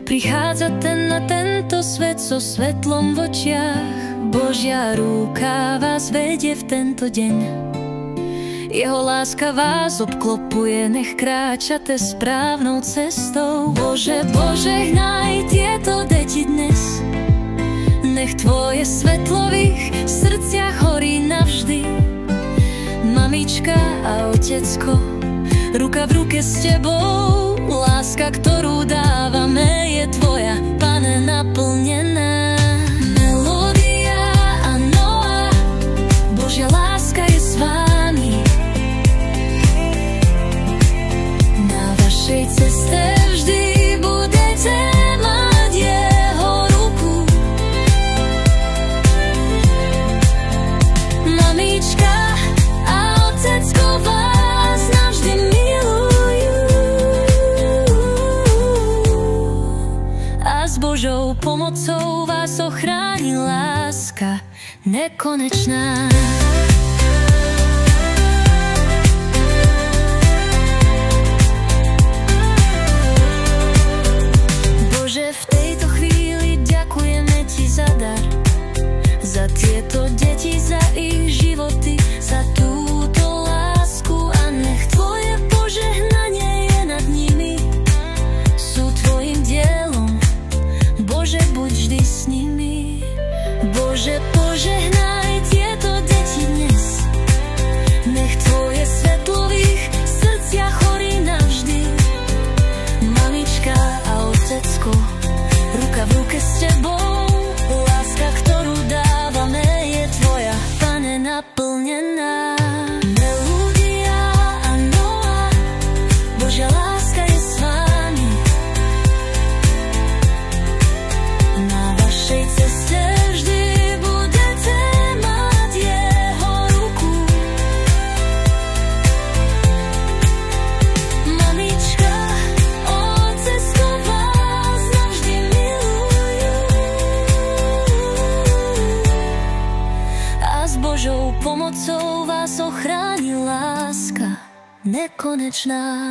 Prichádza ten na tento svet so svetlom v očiach. Božia ruka vás vedie v tento deň. Jeho láska vás obklopuje, nech kráčate správnou cestou. Bože, Bože, hnaj tieto deti dnes. Nech tvoje svetlo v ich srdciach horí navždy. Mamička a otecko, ruka v ruke s tebou. Láska, ktorú dávame, je tvoja, Pane, naplnená. Melódia a Noa, Božia láska je s vámi. Na vašej ceste vždy budete mať jeho ruku. Mamička a otecko vás navždy milujú. A s Božou pomocou vás ochráni láska nekonečná. Bože, v tejto chvíli ďakujeme ti za dar, za tieto deti, za ich životy, za túto lásku, a nech tvoje požehnanie je nad nimi. Sú tvojim dielom, Bože, buď vždy s nimi. Bože, požehnaj tieto deti dnes. Nech tvoje svetlo v ich srdciach horí navždy. Mamička a otecko, ruka v ruke s tebou. Láska, ktorú dávame, je tvoja, Pane, naplnená. Melódia a Noa, Božia láska je s vámi. Na vašej ceste vždy budete mať jeho ruku. Mamička, otecko vás navždy milujú. A s Božou pomocou vás ochráni láska nekonečná.